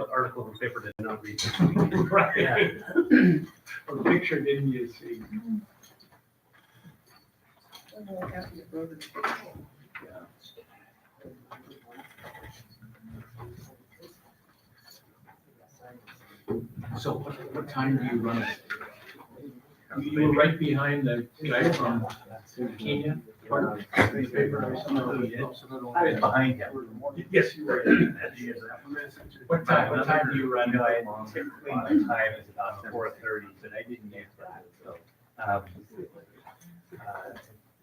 article in the paper did not read. Right. Yeah. What picture didn't you see? So what time do you run it? You were right behind the guy from Kenya. Park, newspaper or something. I was behind him. Yes, you were. What time do you run? No, I typically my time is about 4:30, but I didn't make that, so.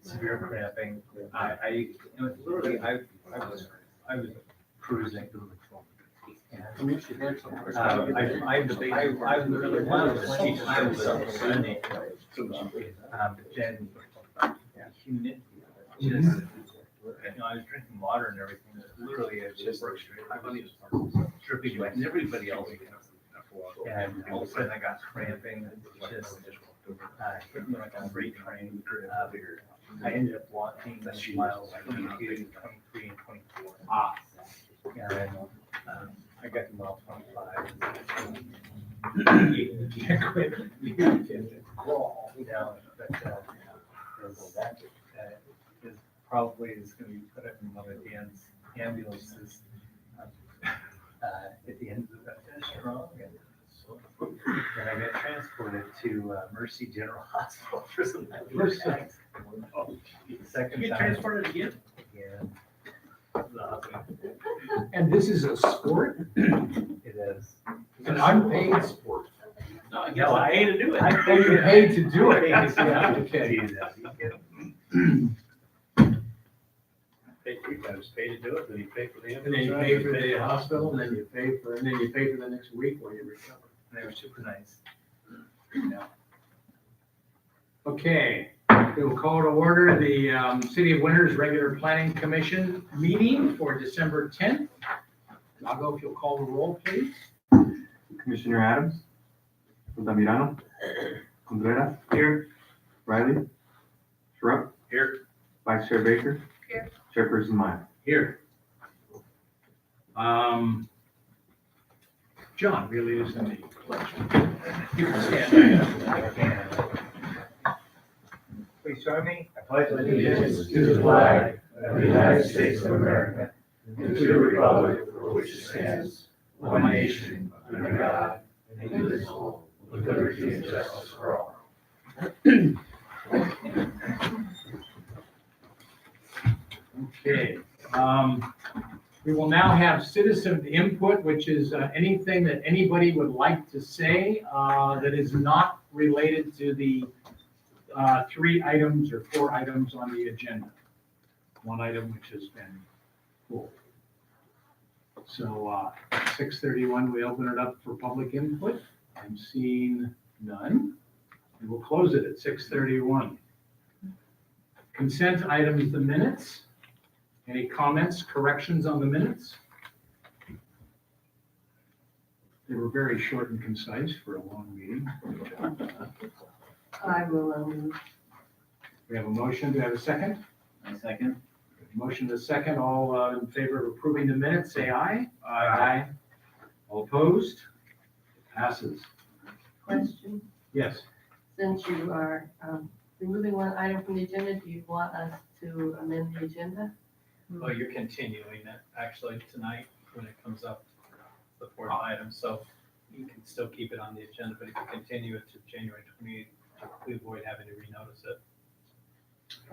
Severe cramping, I literally, I was cruising. I literally wanted to see times on Sunday. But then, humidity, just, I was drinking water and everything, literally, it just worked straight. I was just dripping wet, and everybody else. And all of a sudden I got cramping, just, hit me like on a freight train. I ended up walking miles 22, 23, and 24. And I got to mile 25. You can't quit. You can't crawl. But is probably is going to be put up in one of Dan's ambulances at the end of the strong. And I got transported to Mercy General Hospital for some attacks. Second You get time. transported again? Yeah. And this is a sport, It is. an unpaid sport. No, I guess I pay to do it. I Oh, you're paid to do it. Yeah, okay. Pay 3 times, pay to do it, then you pay for the And then you ambulance. pay for the hospital, and then you pay for the next week while you recover. They were super nice. Okay, we will call to order the City of Winters Regular Planning Commission meeting for December 10th. Nago, if you'll call the roll, please. Commissioner Adams, Altamirano, Contreras. Here. Riley. Schrupp. Here. Vice Chair Baker. Here. Chairperson Meyer. Here. John, really isn't any question. You can stand. Please join me. I pledge allegiance to the flag of the United States of America and to the republic for which it stands, one nation, under God, indivisible, with liberty and justice for all. Okay, we will now have citizen input, which is anything that anybody would like to say that is not related to the 3 items or 4 items on the agenda. One item which has been pulled. So 6:31, we open it up for public input. I'm seeing none. And we'll close it at 6:31. Consent items, the minutes. Any comments, corrections on the minutes? They were very short and concise for a long meeting. I will, We have a motion. Do I have a second? A second. Motion to second. All in favor of approving the minutes, say aye. Aye. All opposed? Passes. question, Yes. since you are removing one item from the agenda, do you want us to amend the agenda? Well, you're continuing it actually tonight when it comes up, the 4th item, so you can still keep it on the agenda, but if you continue it to January 28th, we avoid having to renotice it.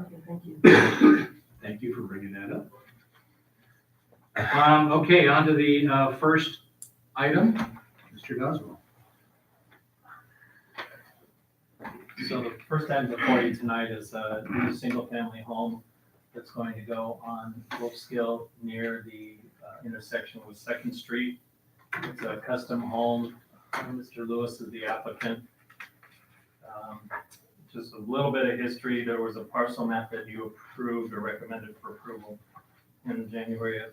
Okay, thank you. Thank you for bringing that up. Okay, on to the first item, Mr. Goswell. So the first item before you tonight is a new single-family home that's going to go on Wolfskill near the intersection with Second Street. It's a custom home. Mr. Lewis is the applicant. Just a little bit of history. There was a parcel map that you approved or recommended for approval in January of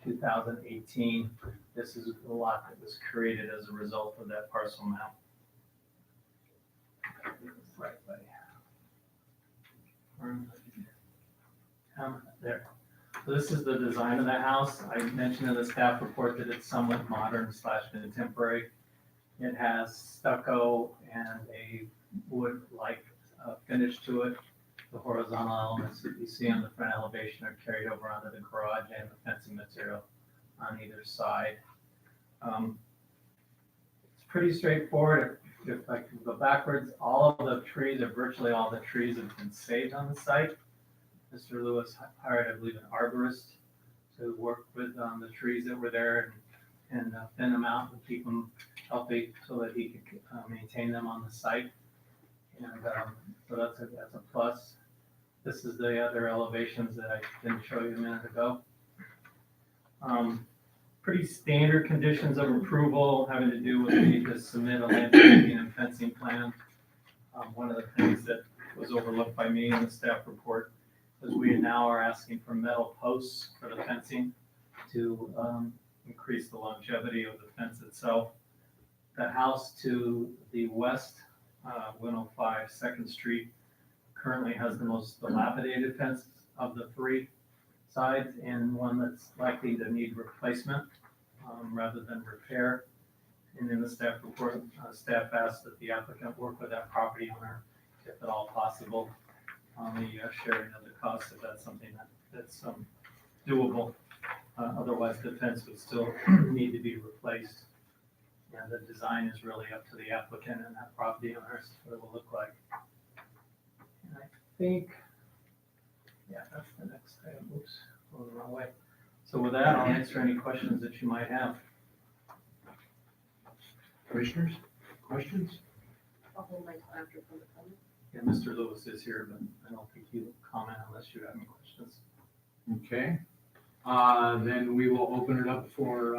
2018. This is a lot that was created as a result of that parcel map. Right, buddy. There. So this is the design of the house. I mentioned in the staff report that it's somewhat modern / contemporary. It has stucco and a wood-like finish to it. The horizontal elements that you see on the front elevation are carried over onto the garage and the fencing material on either side. It's pretty straightforward. If I can go backwards, all of the trees, or virtually all the trees, have been saved on the site. Mr. Lewis hired, I believe, an arborist to work with the trees that were there and thin them out and keep them healthy so that he could maintain them on the site. And so that's a plus. This is the other elevations that I didn't show you a minute ago. Pretty standard conditions of approval having to do with the need to submit a landscaping and fencing plan. One of the things that was overlooked by me in the staff report is we now are asking for metal posts for the fencing to increase the longevity of the fence itself. The house to the west, 105 2nd Street, currently has the most dilapidated fence of the three sides and one that's likely to need replacement rather than repair. And in the staff report, staff asked that the applicant work with that property owner, if at all possible, on the sharing of the cost, if that's something that's doable. Otherwise, the fence would still need to be replaced. And the design is really up to the applicant and that property owner as to what it will look like. And I think, yeah, that's the next item. Oops, going the wrong way. So with that, I'll answer any questions that you might have. Commissioners, questions? I'll hold my till after public comment. Yeah, Mr. Lewis is here, but I don't think he'll comment unless you have any questions. Okay. Then we will open it up for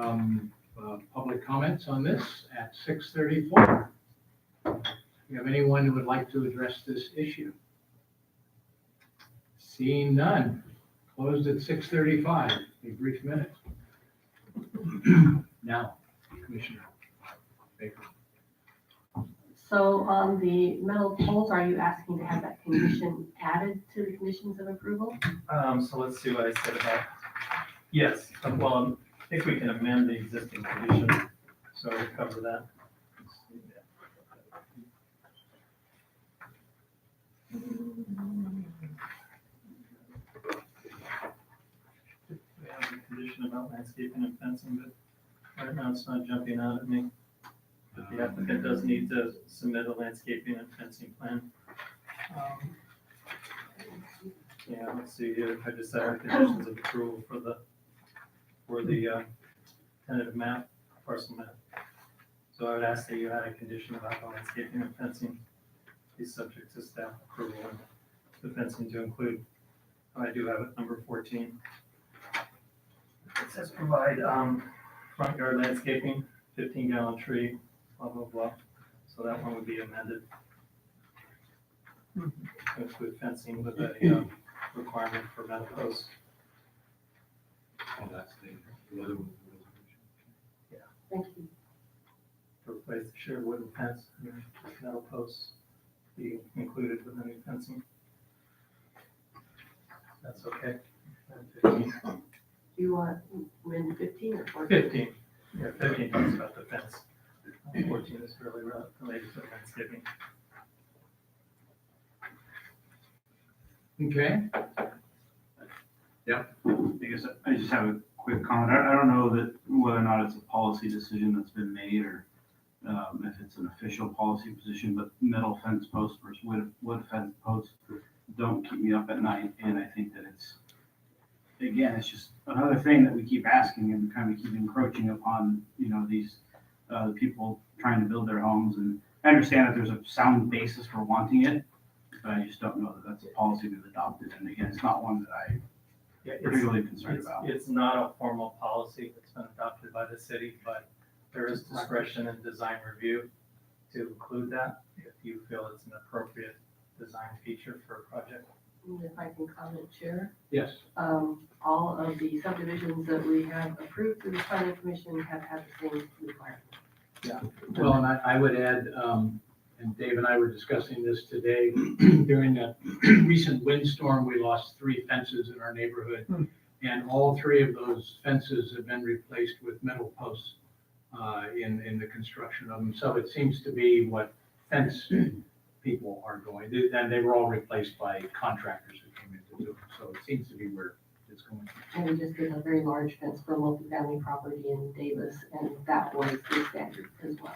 public comments on this at 6:34. Do you have anyone who would like to address this issue? Seeing none. Closed at 6:35. A brief minute. Now, Commissioner Baker. So on the metal poles, are you asking to have that condition added to the conditions of approval? So let's see what I said about, yes, well, I think we can amend the existing condition, so we'll cover that. We have a condition about landscaping and fencing, but right now it's not jumping out at me. But the applicant does need to submit a landscaping and fencing plan. Yeah, let's see here, I just added conditions of approval for the tentative map, parcel map. So I would ask that you add a condition about the landscaping and fencing be subject to staff approval and the fencing to include, I do have it, number 14. It says provide front yard landscaping, 15-gallon tree, blah, blah, blah. So that one would be amended. To include fencing with a requirement for metal posts. Oh, that's the other one. Thank you. To replace the shared wooden fence, metal posts be included with any fencing. That's okay. And 15. Do you want when 15 or 14? 15, yeah, 15 talks about the fence. 14 is really related to landscaping. Okay. I guess I just have a quick comment. I don't know that whether or not it's a policy decision that's been made or if it's an official policy position, but metal fence posts versus wood fence posts don't keep me up at night. And I think that it's just another thing that we keep asking and kind of keep encroaching upon, these people trying to build their homes. And I understand that there's a sound basis for wanting it, but I just don't know that that's a policy we've adopted. And again, it's not one that I'm Yeah, particularly concerned about. It's not a formal policy that's been adopted by the city, but there is discretion in design review to include that if you feel it's an appropriate design feature for a project. And if I can comment, Chair, Yes. all of the subdivisions that we have approved through the planning commission have had the same requirement. Well, and I would add, and Dave and I were discussing this today, during that recent windstorm, we lost 3 fences in our neighborhood. And all three of those fences have been replaced with metal posts in the construction of them. So it seems to be what fence people are going. And they were all replaced by contractors who came in to do them. So it seems to be where it's going. And we just did a very large fence for a multifamily property in Davis, and that was the standard as well.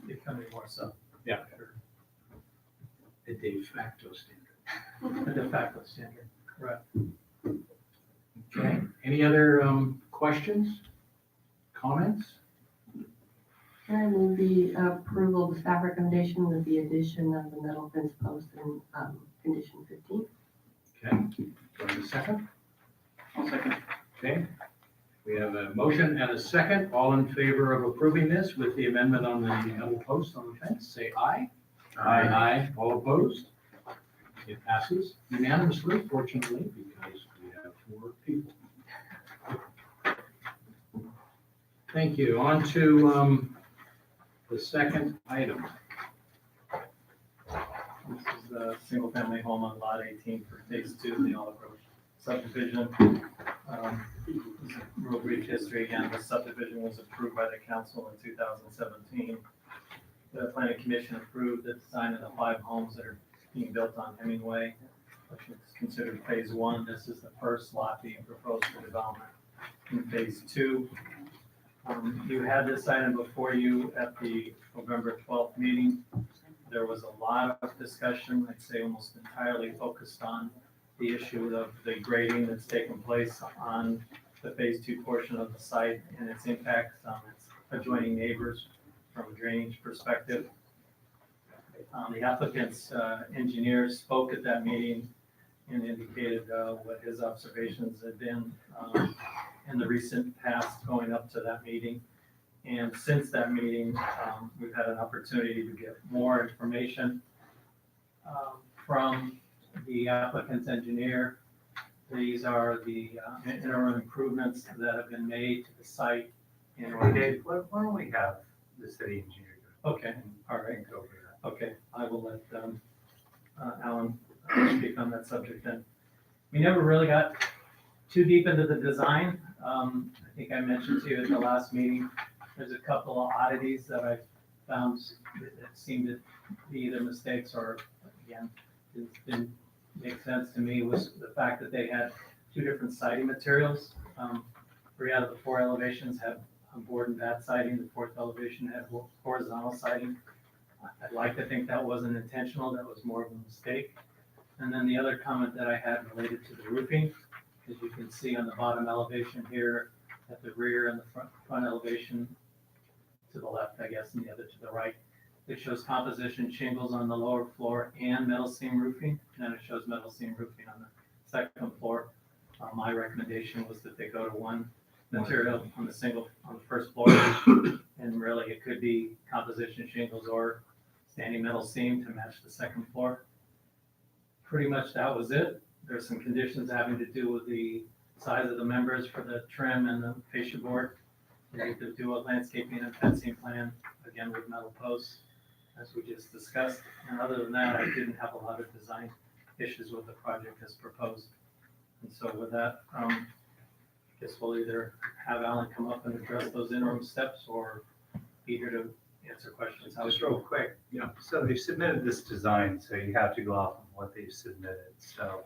Becoming more so, Yeah, sure. A de facto standard. a de facto standard. Okay, any other questions, comments? I move the approval of the staff recommendation with the addition of the metal fence post in condition 15. Okay, do I have a second? I'll second. Okay, we have a motion and a second. All in favor of approving this with the amendment on the metal post on the fence, say aye. Aye. All opposed? It passes unanimously, fortunately, because we have 4 people. Thank you. On to the second item. This is a single-family home on lot 18 for phase 2 of the Olive Grove subdivision. This is a real brief history. Again, the subdivision was approved by the council in 2017. The planning commission approved the design of the 5 homes that are being built on Hemingway, which is considered phase 1. This is the first lot being proposed for development in phase 2. You had this item before you at the November 12th meeting. There was a lot of discussion, I'd say almost entirely focused on the issue of the grading that's taken place on the phase 2 portion of the site and its impacts on its adjoining neighbors from a drainage perspective. The applicant's engineer spoke at that meeting and indicated what his observations had been in the recent past going up to that meeting. And since that meeting, we've had an opportunity to get more information from the applicant's engineer. These are the interim improvements that have been made to the site in Hey, order Dave, why don't we have the city engineer to, okay, all go right, and go over that? okay, I will let Alan speak on that subject then. We never really got too deep into the design. I think I mentioned to you at the last meeting, there's a couple of oddities that I found that seemed to be either mistakes or, again, it didn't make sense to me, was the fact that they had 2 different siding materials. 3 out of the 4 elevations have board and bat siding, the 4th elevation had horizontal siding. I'd like to think that wasn't intentional, that was more of a mistake. And then the other comment that I had related to the roofing, as you can see on the bottom elevation here, at the rear and the front elevation to the left, I guess, and the other to the right. It shows composition shingles on the lower floor and metal seam roofing, and then it shows metal seam roofing on the second floor. My recommendation was that they go to one material on the first floor, and really it could be composition shingles or standing metal seam to match the second floor. Pretty much that was it. There's some conditions having to do with the size of the members for the trim and the fascia board. We need to do a landscaping and fencing plan, again with metal posts, as we just discussed. And other than that, I didn't have a lot of design issues with the project as proposed. And so with that, I guess we'll either have Alan come up and address those interim steps or be here to answer questions. Just real quick, so they submitted this design, so you have to go off of what they've submitted. So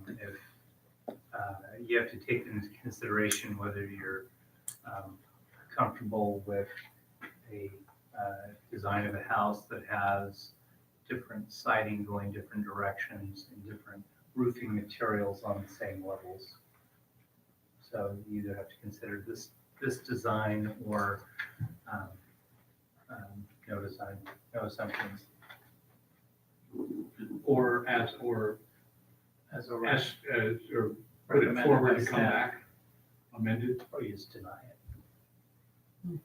if you have to take into consideration whether you're comfortable with a design of a house that has different siding going different directions and different roofing materials on the same levels. So you either have to consider this design or no design, no assumptions. Or as a or put it recommended forward by to come staff. back amended. Or you just deny it.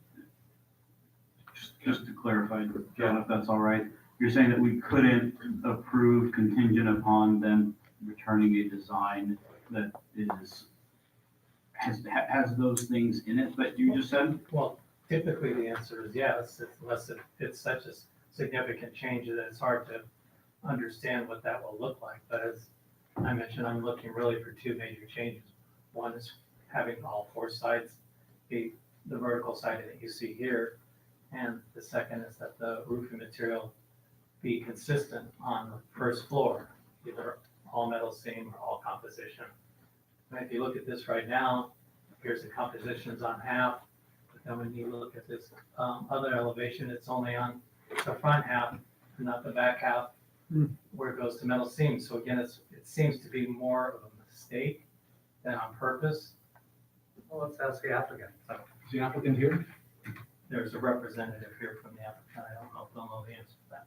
Just to clarify, John, if that's all right, you're saying that we couldn't approve contingent upon them returning a design that has those things in it that you just said? Well, typically the answer is yes, unless it's such a significant change that it's hard to understand what that will look like. But as I mentioned I'm looking really for two major changes. One is having all four sides be the vertical siding that you see here. And the second is that the roofing material be consistent on the first floor, either all metal seam or all composition. And if you look at this right now, here's the composition's on half. But then when you look at this other elevation, it's only on the front half, not the back half, where it goes to metal seam. So again, it seems to be more of a mistake than on purpose. Well, let's ask the applicant. Is the applicant here? There's a representative here from the applicant. I don't know if they'll know the answer to that.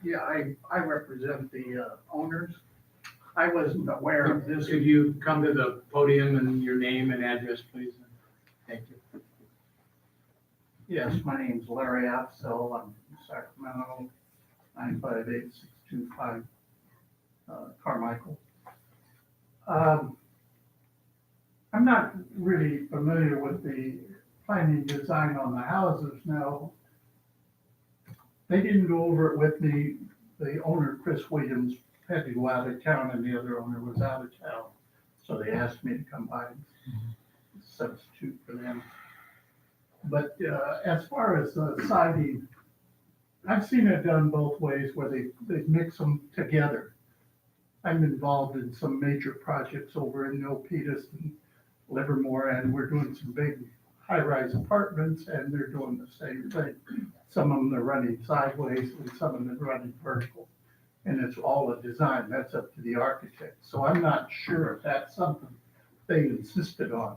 Yeah, I represent the owners. I wasn't aware of this. Could you come to the podium and your name and address, please? Thank you. Yes, my name's Larry Apsell. I'm from Sacramento, 958-625 Carmichael. I'm not really familiar with the planning design on the houses now. They didn't go over it with me. The owner, Chris Williams, had to go out of town and the other owner was out of town. So they asked me to come by and substitute for them. But as far as siding, I've seen it done both ways where they mix them together. I'm involved in some major projects over in Milpitas and Livermore, and we're doing some big high-rise apartments, and they're doing the same thing. Some of them are running sideways and some of them are running vertical. And it's all a design, that's up to the architect. So I'm not sure if that's something they insisted on.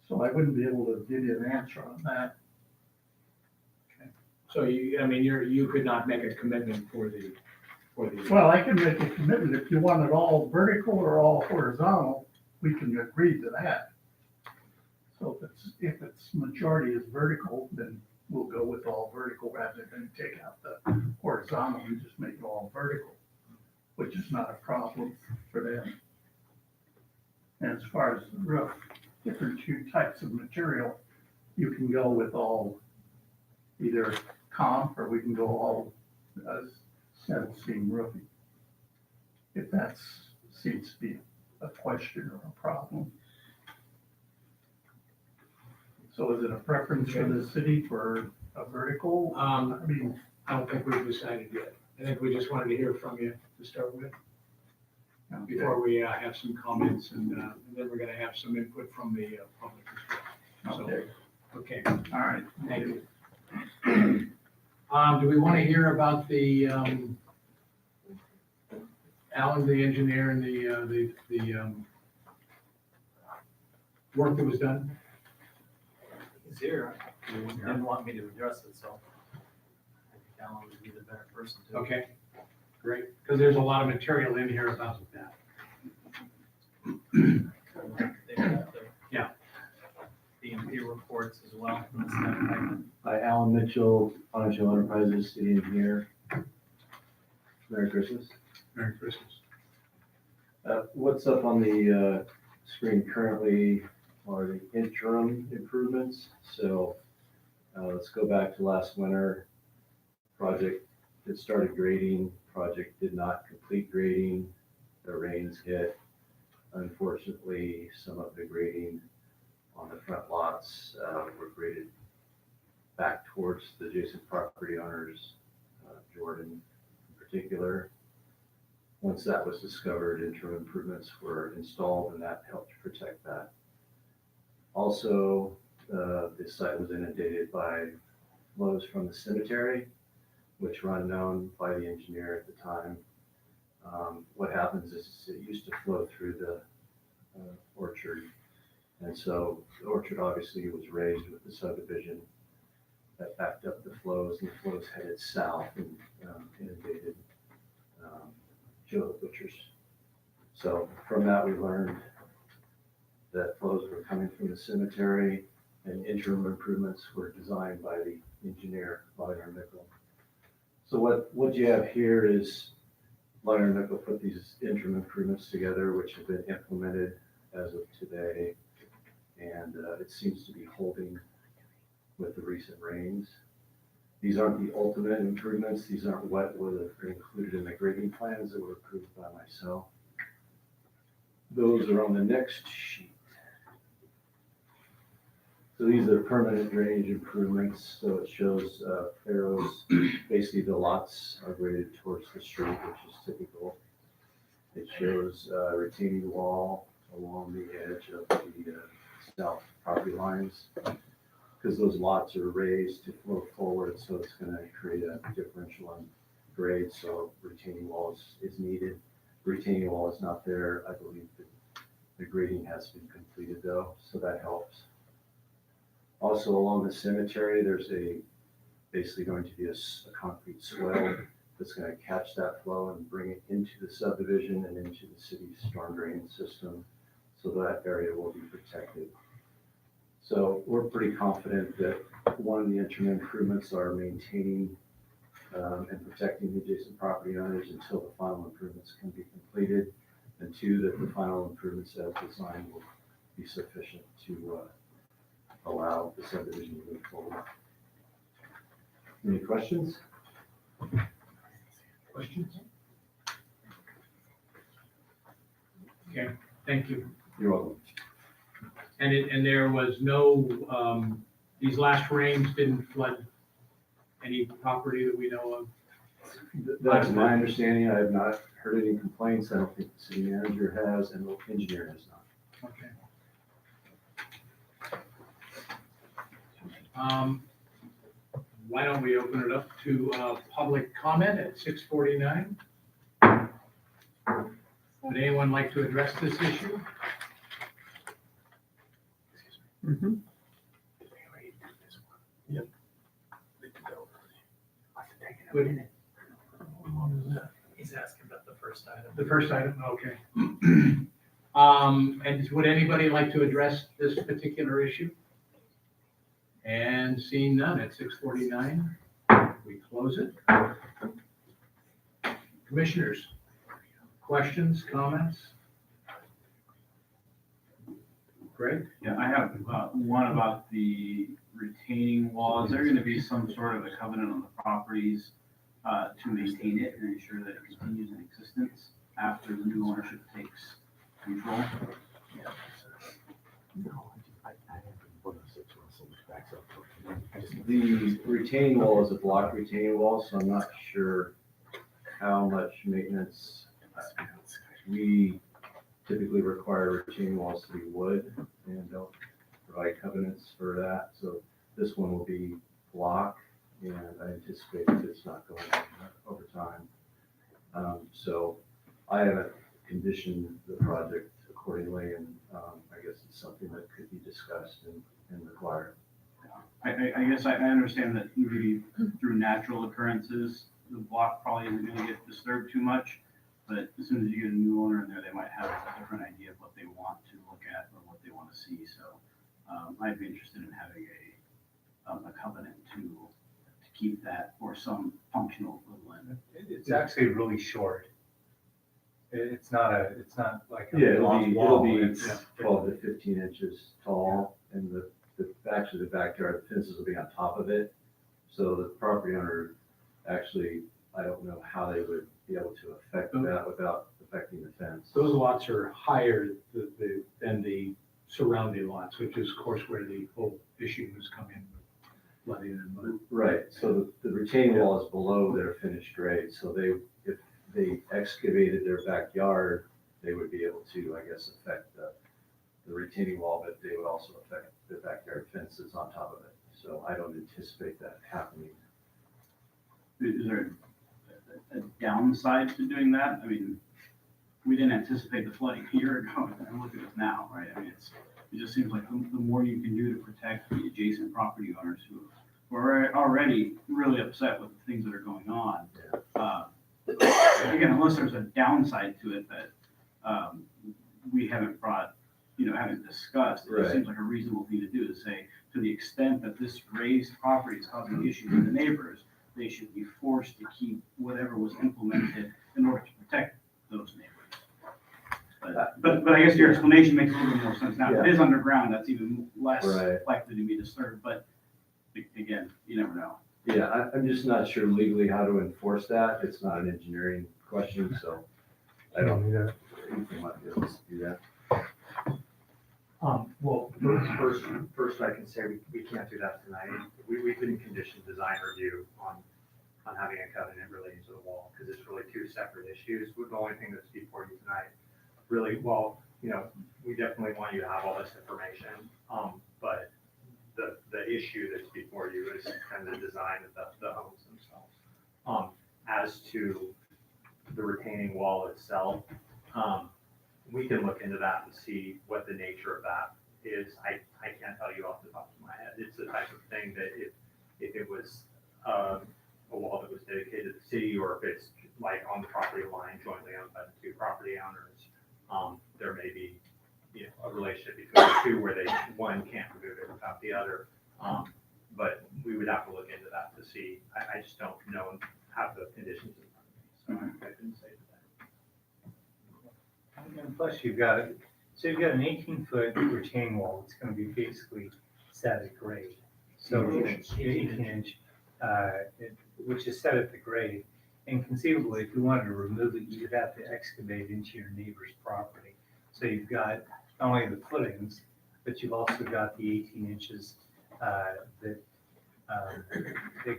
So I wouldn't be able to give you an answer on that. So you could not make a commitment for the. Well, I can make a commitment, if you want it all vertical or all horizontal, we can agree to that. So if it's majority is vertical, then we'll go with all vertical rather than take out the horizontal and just make it all vertical, which is not a problem for them. And as far as the roof, different two types of material, you can go with all either comp or we can go all metal seam roofing. If that seems to be a question or a problem. So is it a preference for the city for a vertical? I mean, I don't think we've decided yet. I think we just wanted to hear from you to start with, before we have some comments, and then we're gonna have some input from the public as well. okay, So, okay, all right. thank you. Do we want to hear about the, Alan, the engineer, and the work that was done? He's here. He didn't want me to address it, so I think Alan would be the better person to. Okay, great, because there's a lot of material in here about that. They've got the- Yeah. The MP reports as well. Hi, Alan Mitchell, Financial Enterprises, city engineer. Merry Christmas. Merry Christmas. What's up on the screen currently are the interim improvements. So let's go back to last winter. Project that started grading, project did not complete grading. The rains hit. Unfortunately, some of the grading on the front lots were graded back towards the adjacent property owners, Jordan in particular. Once that was discovered, interim improvements were installed and that helped protect that. Also, the site was inundated by flows from the cemetery, which were unknown by the engineer at the time. What happens is it used to flow through the orchard. And so the orchard obviously was raised with the subdivision that backed up the flows, and the flows headed south and inundated Joe the Butcher's. So from that, we learned that flows were coming from the cemetery, and interim improvements were designed by the engineer, Lawyer Nickel. So what you have here is Lawyer Nickel put these interim improvements together, which have been implemented as of today. And it seems to be holding with the recent rains. These aren't the ultimate improvements. These aren't what were included in the grading plans that were approved by myself. Those are on the next sheet. So these are permanent drainage improvements. So it shows arrows, basically the lots are graded towards the street, which is typical. It shows retaining wall along the edge of the south property lines, because those lots are raised to flow forward, so it's gonna create a differential on grade, so retaining wall is needed. Retaining wall is not there. I believe that the grading has been completed though, so that helps. Also along the cemetery, there's basically going to be a concrete swell that's gonna catch that flow and bring it into the subdivision and into the city's storm drain system, so that area will be protected. So we're pretty confident that one of the interim improvements are maintaining and protecting the adjacent property owners until the final improvements can be completed. And two, that the final improvements as designed will be sufficient to allow the subdivision to move forward. Any questions? Questions? Okay, thank you. You're welcome. And there was no, these last rains didn't flood any property that we know of? That's my understanding. I have not heard any complaints. I don't think the city manager has, and the engineer has not. Okay. Why don't we open it up to public comment at 6:49? Would anyone like to address this issue? Would- He's asking about the first item. The first item, okay. And would anybody like to address this particular issue? And seeing none at 6:49, we close it. Commissioners, questions, comments? Greg? Yeah, I have one about the retaining wall. Is there gonna be some sort of a covenant on the properties to maintain it and ensure that it continues in existence after the new ownership takes control? The retaining wall is a block retaining wall, so I'm not sure how much maintenance. We typically require retaining walls to be wood and don't provide covenants for that. So this one will be block, and I anticipate that it's not going over time. So I haven't conditioned the project accordingly, and I guess it's something that could be discussed and required. I guess I understand that maybe through natural occurrences, the block probably isn't gonna get disturbed too much. But as soon as you get a new owner in there, they might have a different idea of what they want to look at or what they want to see. So I'd be interested in having a covenant to keep that or some functional equivalent. It's actually really short. It's not like a Yeah, long it'll wall. be It's- 12 to 15 inches tall, and actually the backyard fences will be on top of it. So the property owner, actually, I don't know how they would be able to affect that without affecting the fence. Those lots are higher than the surrounding lots, which is of course where the whole issue has come in, flooding and mud. Right, so the retaining wall is below their finished grade, so if they excavated their backyard, they would be able to, I guess, affect the retaining wall, but they would also affect the backyard fences on top of it. So I don't anticipate that happening. Is there a downside to doing that? I mean, we didn't anticipate the flooding a year ago, and look at it now, right? I mean, it just seems like the more you can do to protect the adjacent property owners who are already really upset with the things that are going on. Again, unless there's a downside to it that we haven't haven't discussed, it just seems like a reasonable thing to do, to say, to the extent that this raised property is causing issues with the neighbors, they should be forced to keep whatever was implemented in order to protect those neighbors. But I guess your explanation makes a little bit more sense now. If it is underground, that's even less Right. likely to be disturbed, but again, you never know. Yeah, I'm just not sure legally how to enforce that. It's not an engineering question, so I don't think we might be able to do that. Well, first I can say we can't do that tonight. We couldn't condition design review on having a covenant relating to the wall, because it's really two separate issues. The only thing that's before you tonight, really, well, we definitely want you to have all this information, but the issue that's before you is kind of the design of the homes themselves. As to the retaining wall itself, we can look into that and see what the nature of that is. I can't tell you off the top of my head. It's the type of thing that if it was a wall that was dedicated to the city, or if it's like on the property line jointly owned by the two property owners, there may be a relationship between the two where one can't remove it without the other. But we would have to look into that to see. I just don't know and have the conditions in front of me, so I couldn't say that. And plus you've got an 18-foot retaining wall. It's gonna be basically set at grade. So 18 inch, which is set at the grade. And conceivably, if you wanted to remove it, you'd have to excavate into your neighbor's property. So you've got not only the footings, but you've also got the 18 inches that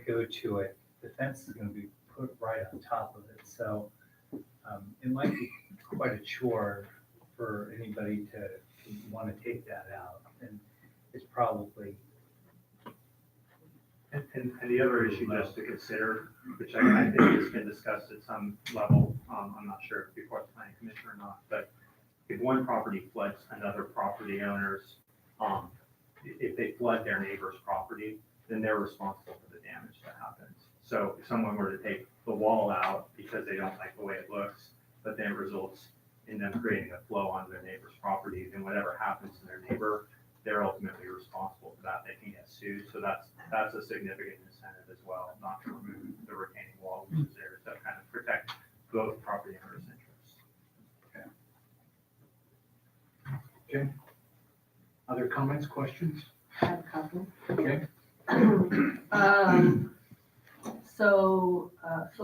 go to it. The fence is gonna be put right on top of it. So it might be quite a chore for anybody to want to take that out. And it's probably. And the other issue just to consider, which I think has been discussed at some level, I'm not sure if before the planning commission or not, but if one property floods another property owner's, if they flood their neighbor's property, then they're responsible for the damage that happens. So if someone were to take the wall out because they don't like the way it looks, but then it results in them creating a flow onto their neighbor's property, then whatever happens to their neighbor, they're ultimately responsible for that. They can get sued. So that's a significant incentive as well, not to remove the retaining wall, which is there to kind of protect both property owners' interests. Okay. Other comments, questions? I have a couple. Okay. So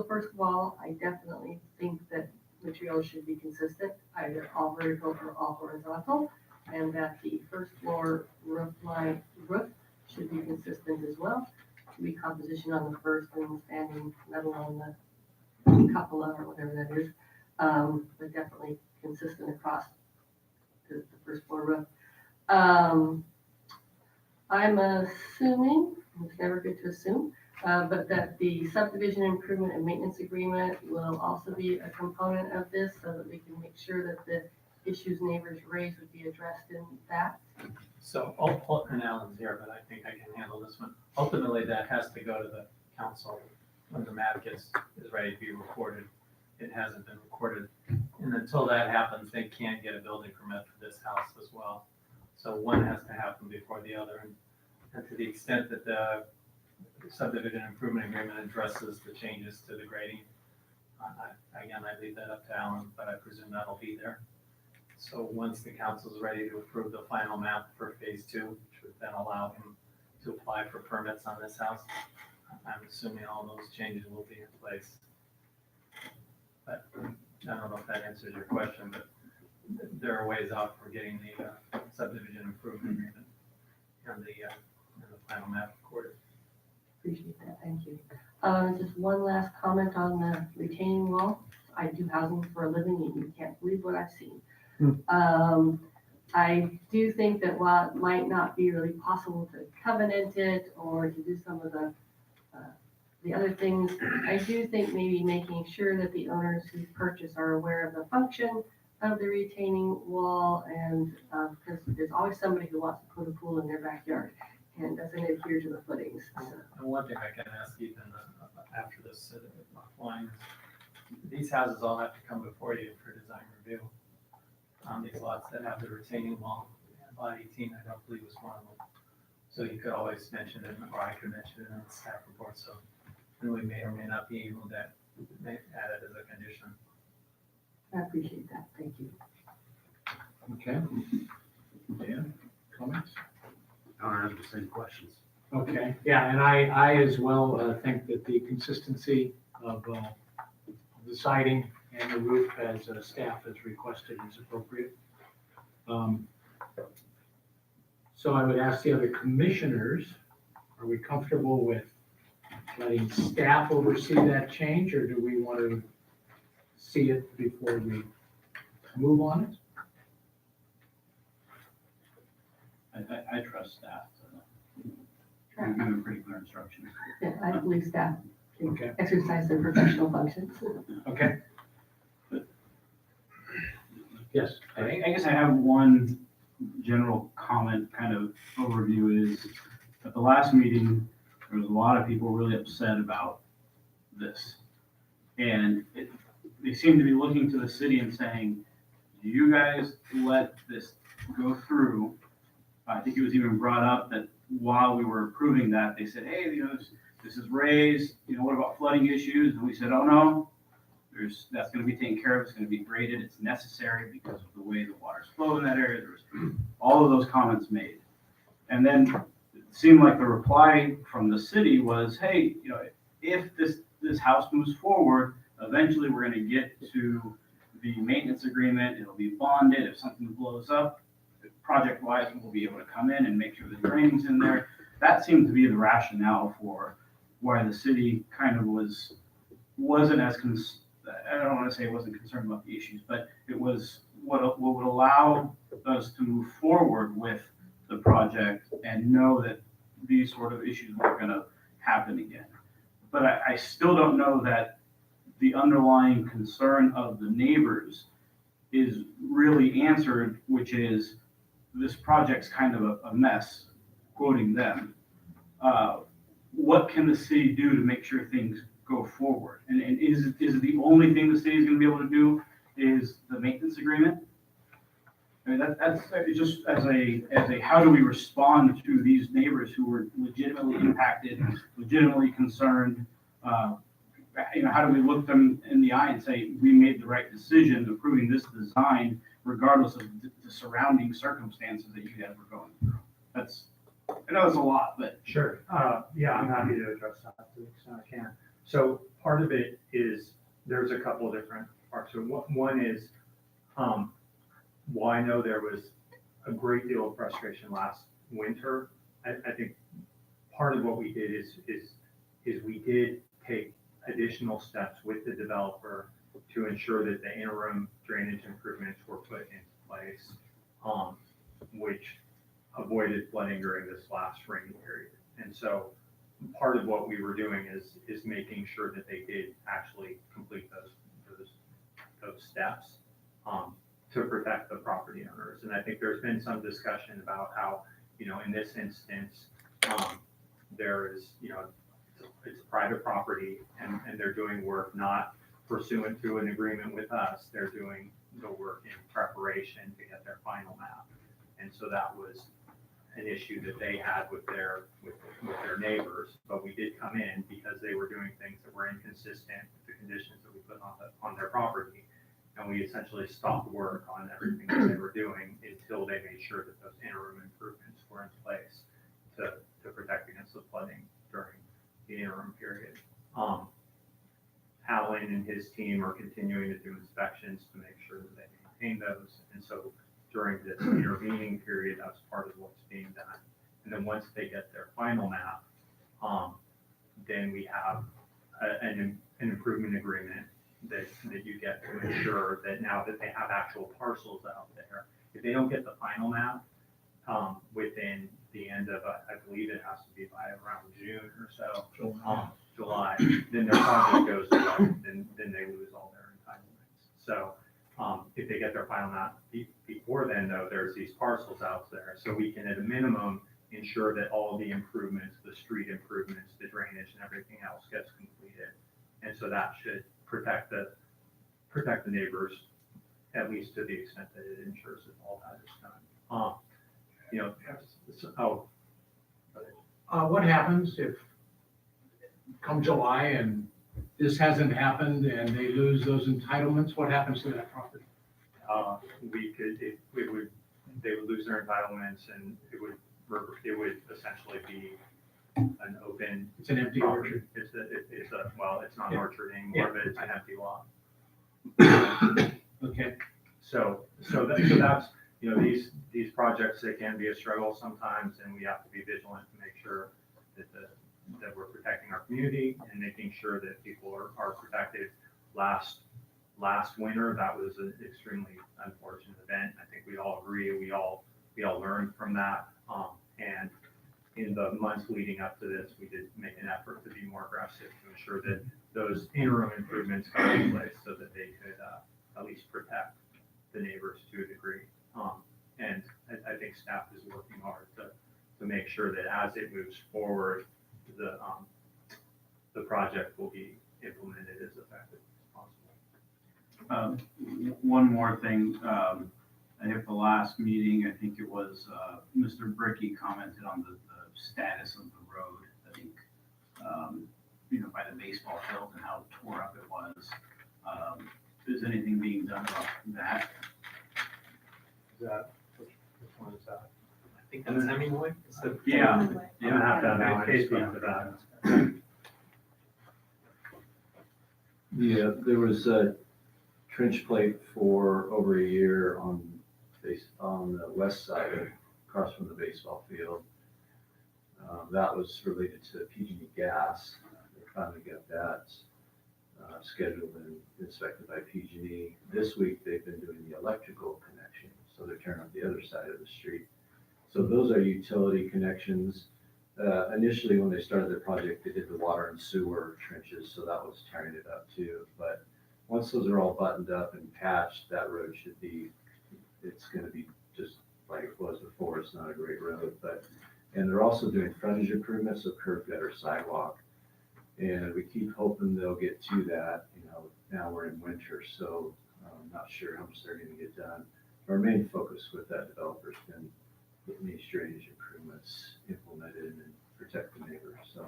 first of all, I definitely think that materials should be consistent, either all vertical or all horizontal, and that the first floor roof should be consistent as well. Should be composition on the first and standing metal on the cupola or whatever that is, but definitely consistent across the first floor roof. I'm assuming, it's never good to assume, but that the subdivision improvement and maintenance agreement will also be a component of this, so that we can make sure that the issues neighbors raise would be addressed in that. So, and Alan's here, but I think I can handle this one. Ultimately, that has to go to the council when the map is ready to be recorded. It hasn't been recorded. And until that happens, they can't get a building permit for this house as well. So one has to happen before the other. And to the extent that the subdivision improvement agreement addresses the changes to the grading, I leave that up to Alan, but I presume that'll be there. So once the council is ready to approve the final map for phase 2, which would then allow him to apply for permits on this house, I'm assuming all those changes will be in place. But I don't know if that answers your question, but there are ways out for getting the subdivision improvement agreement and the final map recorded. Appreciate that, thank you. Just one last comment on the retaining wall. I do housing for a living, and you can't believe what I've seen. I do think that while it might not be really possible to covenant it or to do some of the other things, I do think maybe making sure that the owners who purchase are aware of the function of the retaining wall, and because there's always somebody who wants to put a pool in their backyard and doesn't adhere to the footings. And one thing I can ask even after this offline, these houses all have to come before you for design review. These lots that have the retaining wall, lot 18, I don't believe was one of them. So you could always mention it, or I could mention it in the staff report, so then we may or may not be able to add it as a condition. I appreciate that, thank you. Okay. Dan, comments? I don't have the same questions. Okay, yeah, and I as well think that the consistency of the siding and the roof as staff has requested is appropriate. So I would ask the other commissioners, are we comfortable with letting staff oversee that change, or do we want to see it before we move on it? I trust staff to give them pretty clear instructions. Yeah, I believe staff Okay. can exercise their professional functions. Okay. Yes. I guess I have one general comment, kind of overview is, at the last meeting, there was a lot of people really upset about this. And they seem to be looking to the city and saying, do you guys let this go through? I think it was even brought up that while we were approving that, they said, hey, this is raised, what about flooding issues? And we said, oh, no, that's gonna be taken care of, it's gonna be graded, it's necessary because of the way the waters flow in that area. There was all of those comments made. And then it seemed like the reply from the city was, hey, if this house moves forward, eventually we're gonna get to the maintenance agreement, it'll be bonded, if something blows up, project-wise, we'll be able to come in and make sure the draining's in there. That seemed to be the rationale for why the city kind of wasn't as, I don't want to say it wasn't concerned about the issues, but it was what would allow us to move forward with the project and know that these sort of issues weren't going to happen again. But I still don't know that the underlying concern of the neighbors is really answered, which is this project's kind of a mess, quoting them. What can the city do to make sure things go forward? And is the only thing the city is going to be able to do is the maintenance agreement? I mean, that's just as a how do we respond to these neighbors who were legitimately impacted, legitimately concerned? How do we look them in the eye and say, we made the right decision approving this design, regardless of the surrounding circumstances that you guys were going through? I know it's a lot, but. Sure. Yeah, I'm happy to address that to the extent I can. So part of it is, there's a couple of different parts. So one is, well, I know there was a great deal of frustration last winter. I think part of what we did is we did take additional steps with the developer to ensure that the interim drainage improvements were put in place, which avoided flooding during this last rainy period. And so part of what we were doing is making sure that they did actually complete those steps to protect the property owners. And I think there's been some discussion about how, in this instance, there is, it's private property and they're doing work not pursuant to an agreement with us. They're doing the work in preparation to get their final map. And so that was an issue that they had with their neighbors, but we did come in because they were doing things that were inconsistent with the conditions that we put on their property. And we essentially stopped work on everything that they were doing until they made sure that those interim improvements were in place to protect against the flooding during the interim period. Alan and his team are continuing to do inspections to make sure that they maintain those. And so during this intervening period, that's part of what's being done. And then once they get their final map, then we have an improvement agreement that you get to ensure that now that they have actual parcels out there, if they don't get the final map within the end of, I believe it has to be by around June or so, July, then their project goes away, then they lose all their entitlements. So if they get their final map before then, though, there's these parcels out there. So we can, at a minimum, ensure that all the improvements, the street improvements, the drainage and everything else gets completed. And so that should protect the neighbors, at least to the extent that it ensures that all that is done. What happens if come July and this hasn't happened and they lose those entitlements? What happens to that property? They would lose their entitlements and it would essentially be an open. It's an empty orchard. Well, it's not an orchard anymore, but it's an empty lot. Okay, So that's, these projects, they can be a struggle sometimes, and we have to be vigilant to make sure that we're protecting our community and making sure that people are protected. Last winter, that was an extremely unfortunate event. I think we all agree, we all learned from that. And in the months leading up to this, we did make an effort to be more aggressive to ensure that those interim improvements got in place so that they could at least protect the neighbors to a degree. And I think staff is working hard to make sure that as it moves forward, the project will be implemented as effective as possible. One more thing, I think the last meeting, I think it was, Mr. Bricky commented on the status of the road, I think, by the baseball field and how tore up it was. Is anything being done about that? Is that, which one is that? I think that's Hemingway. Yeah, I'm gonna have to have Yeah. a case speak to that. Yeah, there was a trench plate for over a year on the west side, across from the baseball field. That was related to PG&E gas. They finally got that scheduled and inspected by PG&E. This week, they've been doing the electrical connection, so they're tearing up the other side of the street. So those are utility connections. Initially, when they started their project, they did the water and sewer trenches, so that was tearing it up too. But once those are all buttoned up and patched, that road should be, it's gonna be just like it was before. It's not a great road, and they're also doing frontage improvements of curb gutter sidewalk. And we keep hoping they'll get to that, now we're in winter, so I'm not sure how much they're gonna get done. Our main focus with that developer's been getting these drainage improvements implemented and protect the neighbors, so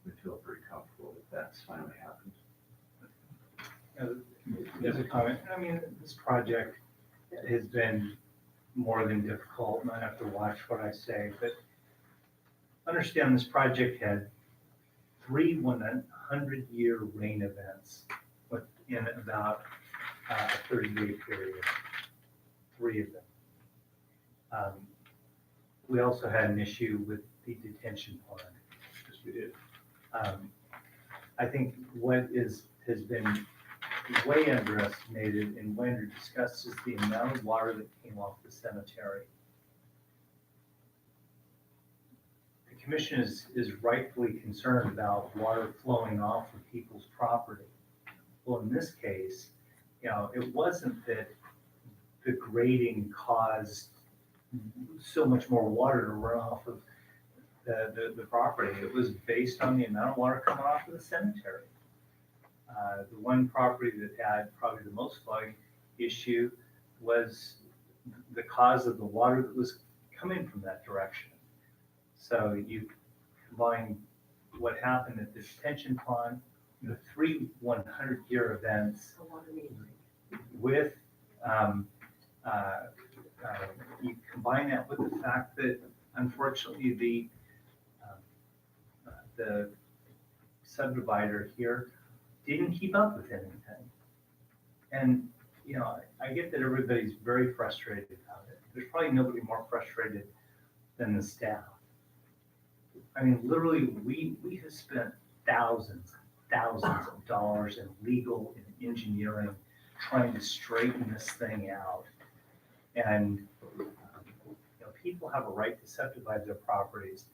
we feel pretty comfortable that that's finally happened. There's a comment. I mean, this project has been more than difficult, and I have to watch what I say, but understand this project had 3 100-year rain events in about a 30-day period, 3 of them. We also had an issue with the detention pond. Yes, we did. I think what has been way underestimated and way under discussed is the amount of water that came off the cemetery. The commission is rightfully concerned about water flowing off of people's property. Well, in this case, it wasn't that the grading caused so much more water to run off of the property. It was based on the amount of water coming off of the cemetery. The one property that had probably the most flooding issue was the cause of the water that was coming from that direction. So you combine what happened at the detention pond, the 3 100-year events A water meeting. with, you combine that with the fact that unfortunately the subdivider here didn't keep up with anything. And, I get that everybody's very frustrated about it. There's probably nobody more frustrated than the staff. I mean, literally, we have spent thousands of dollars in legal and engineering trying to straighten this thing out. And, people have a right to subdivide their properties.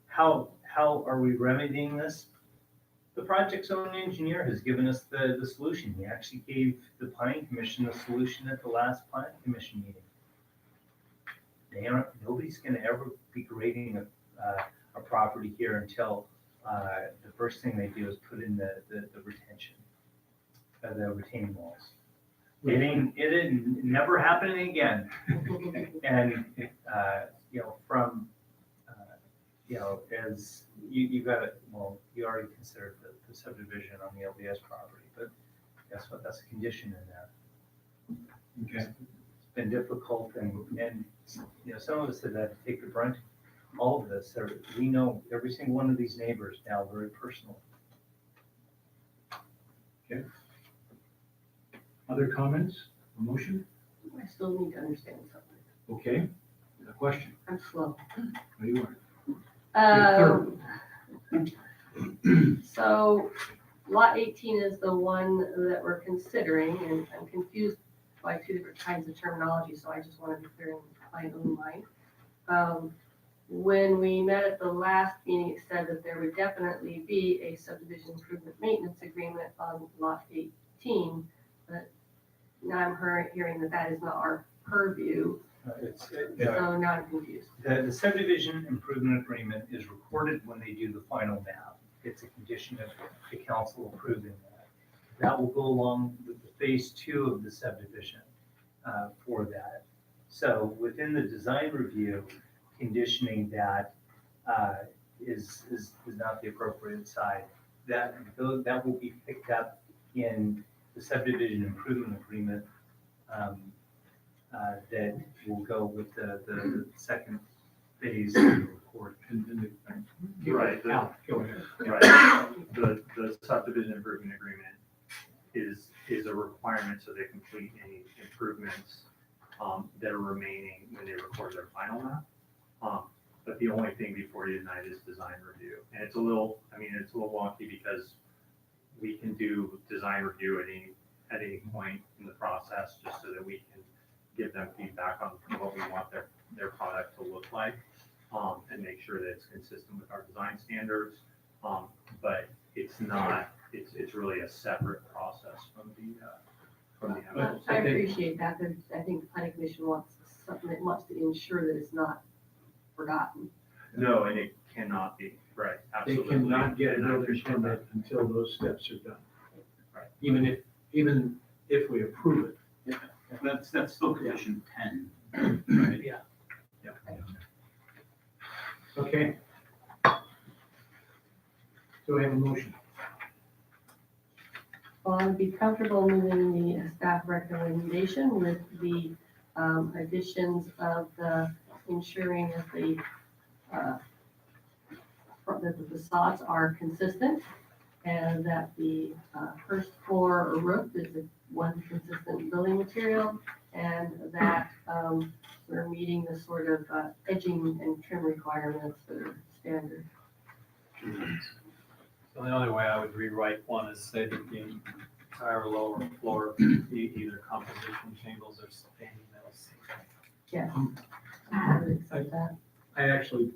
How are we remedying this? The project's own engineer has given us the solution. He actually gave the planning commission the solution at the last planning commission meeting. Nobody's gonna ever be grading a property here until the first thing they do is put in the retention, the retaining walls. It ain't never happening again. And, as you got it, well, you already considered the subdivision on the LDS property, but guess what? That's a condition in there. okay. It's been difficult and some of us have had to take the brunt all of this, we know every single one of these neighbors now very personally. Other comments, a motion? I still need to understand something. Okay, a question? I'm slow. What do you want? So lot 18 is the one that we're considering, and I'm confused by two different kinds of terminology, so I just want to be clear in my own mind. When we met at the last meeting, it said that there would definitely be a subdivision improvement maintenance agreement on lot 18, but now I'm hearing that that is not our purview, so now I'm confused. The subdivision improvement agreement is recorded when they do the final map. It's a condition of the council approving that. That will go along with the phase 2 of the subdivision for that. So within the design review, conditioning that is not the appropriate side. That will be picked up in the subdivision improvement agreement that will go with the second phase of the report. Right, Al, go ahead. right. The subdivision improvement agreement is a requirement so they complete any improvements that are remaining when they record their final map. But the only thing before you tonight is design review. And it's a little wonky because we can do design review at any point in the process, just so that we can give them feedback on what we want their product to look like, and make sure that it's consistent with our design standards. But it's not, it's really a separate process from the Well, I appreciate that, but I think the planning commission wants something that wants to ensure that it's not forgotten. No, and it cannot be, right, They absolutely. cannot get a And I building appreciate permit until those steps are done. Right. Even if we approve it. That's still condition 10, right? Yeah. Okay. Do I have a motion? Well, I would be comfortable moving the staff recommendation with the additions of the ensuring that the facades are consistent and that the first floor roof is one consistent building material, and that we're meeting the sort of edging and trim requirements that are standard. So the only way I would rewrite one is say that the entire lower floor, either composition shingles or standing mills. Yes. I would accept that. I actually,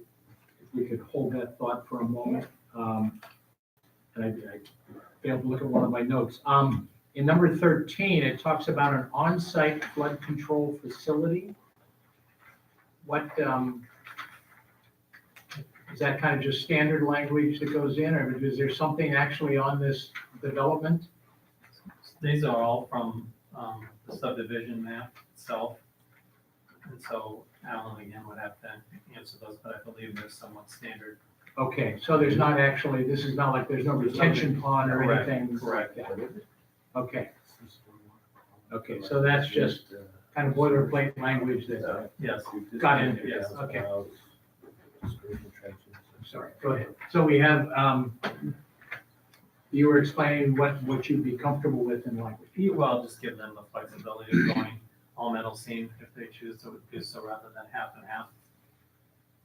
if we could hold that thought for a moment. And I failed to look at one of my notes. In number 13, it talks about an on-site flood control facility. What, is that kind of just standard language that goes in, or is there something actually on this development? These are all from the subdivision map itself. And so Alan again would have to answer those, but I believe they're somewhat standard. Okay, so there's not actually, this is not like there's no retention pond or Correct, anything? correct. like that. Okay. Okay, so that's just kind of boilerplate language that Yes. got in there. Yes. Okay. Sorry, go ahead. So we have, you were explaining what you'd be comfortable with in language. Well, just give them the flexibility of going all metal seam if they choose to do so rather than half and half.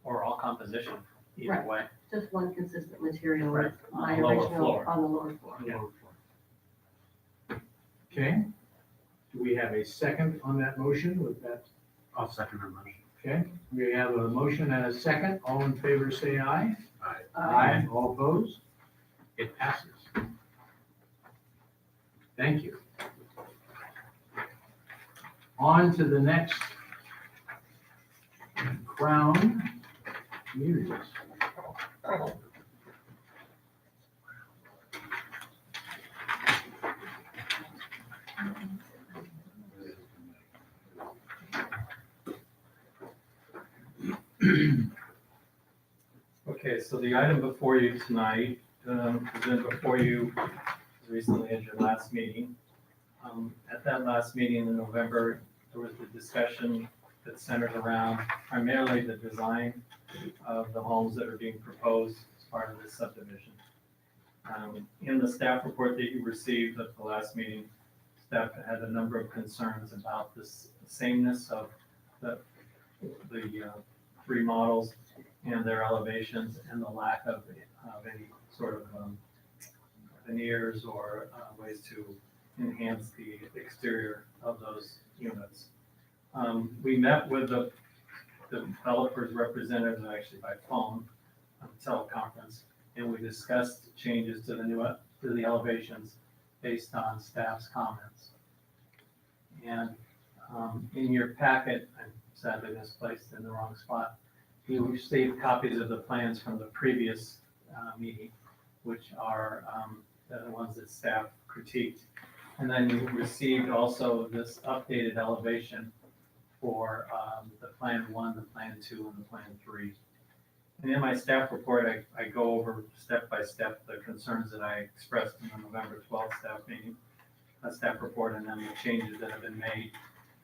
Or all composition, either Right. way. Just one consistent material Right, with on my the lower original floor. on the lower floor. Yeah. Okay. Do we have a second on that motion with that? I'll second the motion. Okay, we have a motion and a second. All in favor, say aye. All opposed? It passes. Thank you. On to the next Crown Communities. Okay, so the item before you tonight, has been before you as recently as your last meeting. At that last meeting in November, there was the discussion that centers around primarily the design of the homes that are being proposed as part of this subdivision. In the staff report that you received at the last meeting, staff had a number of concerns about this sameness of the three models and their elevations and the lack of any sort of veneers or ways to enhance the exterior of those units. We met with the developer's representative actually by phone, teleconference, and we discussed changes to the elevations based on staff's comments. And in your packet, I'm sadly misplaced in the wrong spot, you received copies of the plans from the previous meeting, which are the ones that staff critiqued. And then you received also this updated elevation for the Plan 1, the Plan 2, and the Plan 3. And in my staff report, I go over step by step the concerns that I expressed in the November 12th staff meeting, staff report, and then the changes that have been made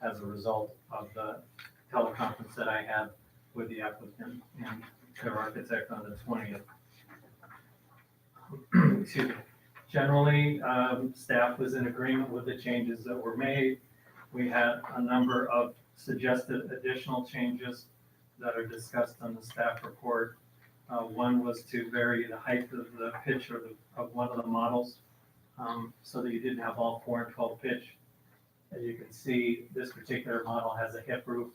as a result of the teleconference that I had with the applicant and their architect on the 20th. Excuse me. Generally, staff was in agreement with the changes that were made. We had a number of suggested additional changes that are discussed on the staff report. One was to vary the height of the pitch of one of the models so that you didn't have all 4 and 12 pitch. As you can see, this particular model has a hip roof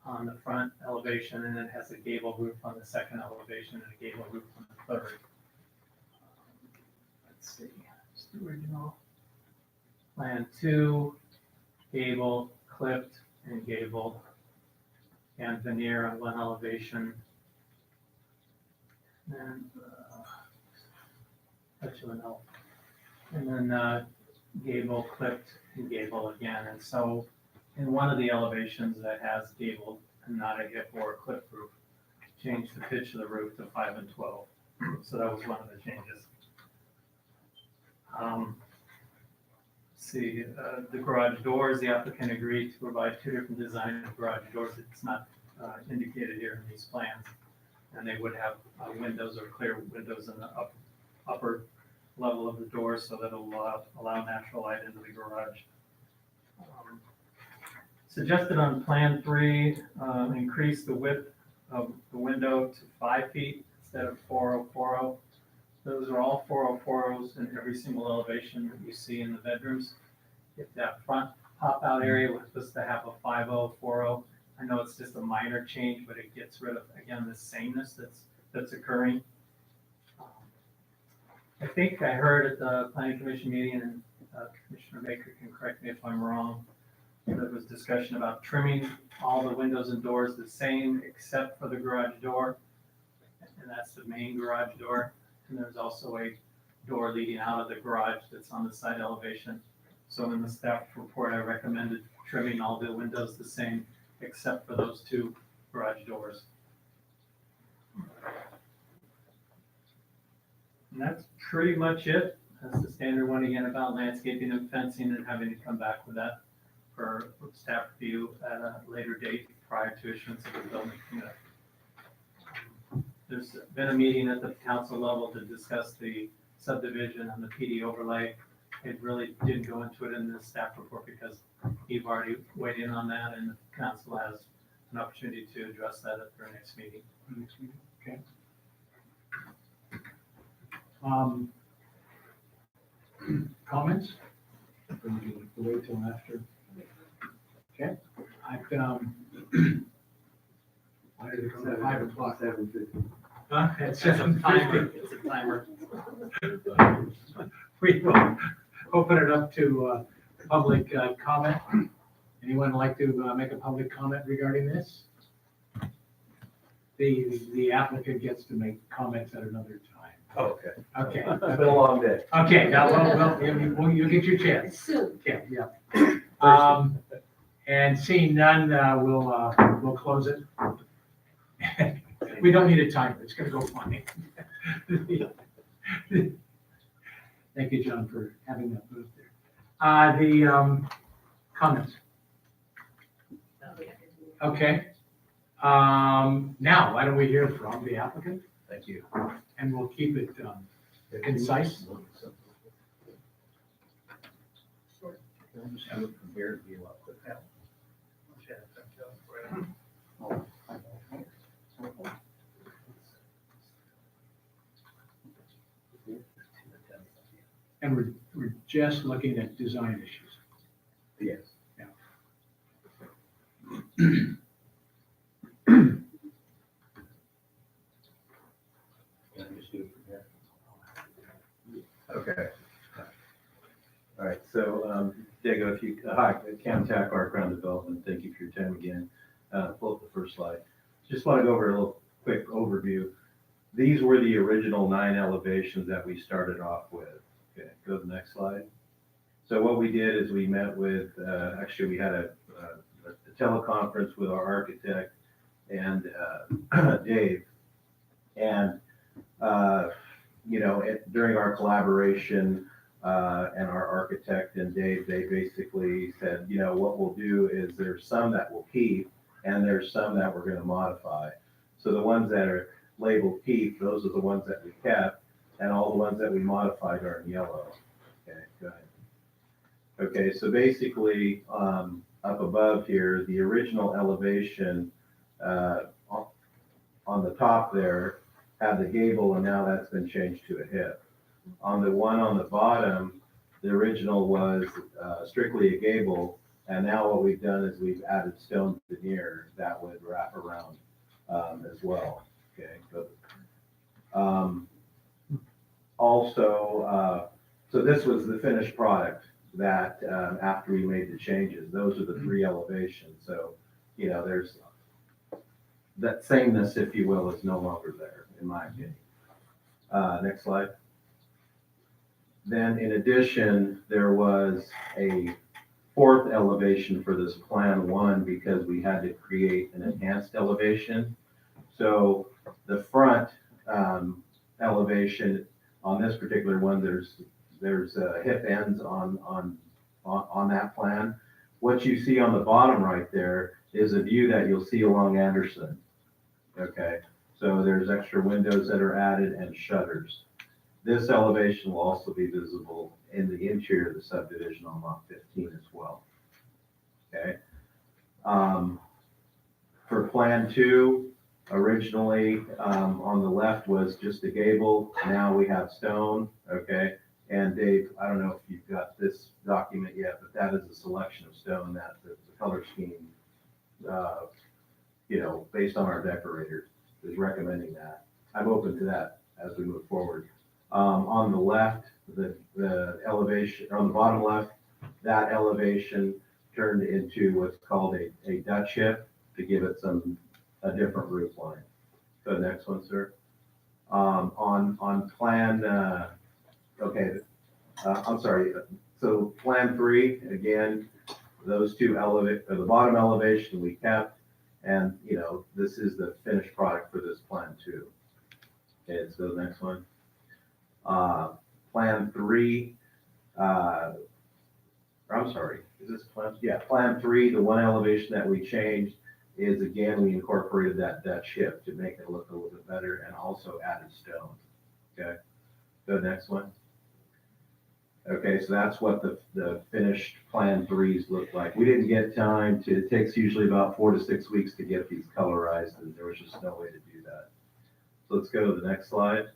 on the front elevation, and it has a gable roof on the second elevation and a gable roof on the third. Let's see, it's the original. Plan 2, gable, clipped, and gable, and veneer on one elevation. And actually no. And then gable, clipped, and gable again. And so in one of the elevations that has gable and not a hip or a clip roof, change the pitch of the roof to 5 and 12. So that was one of the changes. See, the garage doors, the applicant agreed to provide 2 different designs of garage doors. It's not indicated here in these plans. And they would have windows or clear windows in the upper level of the door so that it'll allow natural light into the garage. Suggested on Plan 3, increase the width of the window to 5 feet instead of 4040. Those are all 4040s in every single elevation that you see in the bedrooms. If that front pop-out area was supposed to have a 5040, I know it's just a minor change, but it gets rid of, again, the sameness that's occurring. I think I heard at the Planning Commission meeting, and Commissioner Baker can correct me if I'm wrong, there was discussion about trimming all the windows and doors the same except for the garage door, and that's the main garage door. And there's also a door leading out of the garage that's on the side elevation. So in the staff report, I recommended trimming all the windows the same except for those 2 garage doors. And that's pretty much it. That's the standard one again about landscaping and fencing and having to come back with that for staff review at a later date prior to issuance of the building permit. There's been a meeting at the council level to discuss the subdivision and the PD overlay. It really didn't go into it in the staff report because you've already weighed in on that, and the council has an opportunity to address that at their next meeting. Okay. Comments? We'll wait till after. Okay. It's 5 o'clock. 7:50. It's It's a timer. 7:50. It's a timer. We will open it up to public comment. Anyone like to make a public comment regarding this? The applicant gets to make comments at another time. Oh, okay. Okay. It's been a long day. Okay, now, you'll get your chance. Soon. Okay, yeah. And seeing none, we'll close it. We don't need a timer, it's gonna go funny. Thank you, John, for having that booth there. The comments. Okay. Now, why don't we hear from the applicant? Thank you. And we'll keep it concise. Can I just have it from here to be a lot quicker? And we're just looking at design issues. Yes. Can I just do it from here? Okay. All right, so, Diego, if you, hi, Camtac Art Ground Development, thank you for your time again. Pull up the first slide. Just want to go over a little quick overview. These were the original 9 elevations that we started off with. Okay, go to the next slide. So what we did is we met with, actually we had a teleconference with our architect and Dave. And, you know, during our collaboration, and our architect and Dave, they basically said, you know, what we'll do is there's some that we'll keep and there's some that we're going to modify. So the ones that are labeled keep, those are the ones that we kept, and all the ones that we modified are in yellow. Okay, go ahead. Okay, so basically, up above here, the original elevation on the top there had the gable, and now that's been changed to a hip. On the one on the bottom, the original was strictly a gable, and now what we've done is we've added stone veneer that would wrap around as well. Okay, good. Also, so this was the finished product that after we made the changes, those are the 3 elevations. So, you know, there's that sameness, if you will, is no longer there, in my opinion. Next slide. Then in addition, there was a 4th elevation for this plan 1 because we had to create an enhanced elevation. So the front elevation on this particular one, there's hip ends on that plan. What you see on the bottom right there is a view that you'll see along Anderson. Okay, so there's extra windows that are added and shutters. This elevation will also be visible in the interior of the subdivision on lot 15 as well. Okay. For plan 2, originally on the left was just a gable. Now we have stone. Okay. And Dave, I don't know if you've got this document yet, but that is a selection of stone that the color scheme, you know, based on our decorator, is recommending that. I'm open to that as we move forward. On the left, the elevation, on the bottom left, that elevation turned into what's called a Dutch hip to give it a different roof line. So next one, sir. On plan, okay, I'm sorry. So plan 3, again, those 2 the bottom elevation we kept, and you know, this is the finished product for this plan 2. Okay, so the next one. Plan 3, I'm sorry, is this plan? Yeah, plan 3, the one elevation that we changed is, again, we incorporated that Dutch hip to make it look a little bit better and also added stone. Okay, go next one. Okay, so that's what the finished plan 3s look like. We didn't get time to, it takes usually about 4 to 6 weeks to get these colorized, and there was just no way to do that. So let's go to the next slide.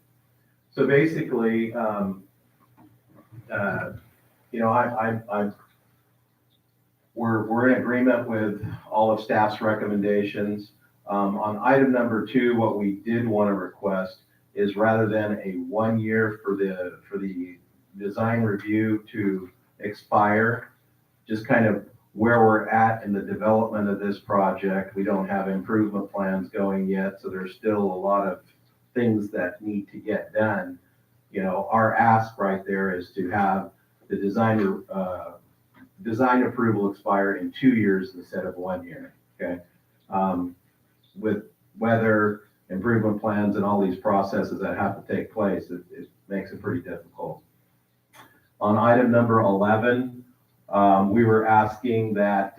So basically, you know, we're in agreement with all of staff's recommendations. On item number 2, what we did want to request is rather than a 1 year for the design review to expire, just kind of where we're at in the development of this project. We don't have improvement plans going yet, so there's still a lot of things that need to get done. You know, our ask right there is to have the design approval expire in 2 years instead of 1 year. Okay, with weather, improvement plans, and all these processes that have to take place, it makes it pretty difficult. On item number 11, We were asking that,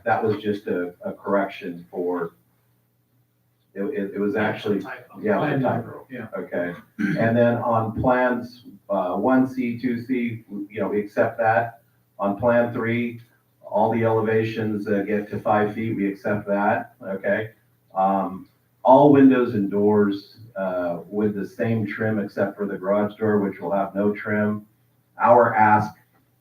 that was just a correction for, it was actually, yeah, it was a typo. Yeah. Okay, and then on plans, 1C, 2C, you know, we accept that. On plan 3, all the elevations get to 5 feet, we accept that, okay? All windows and doors with the same trim except for the garage door, which will have no trim. Our ask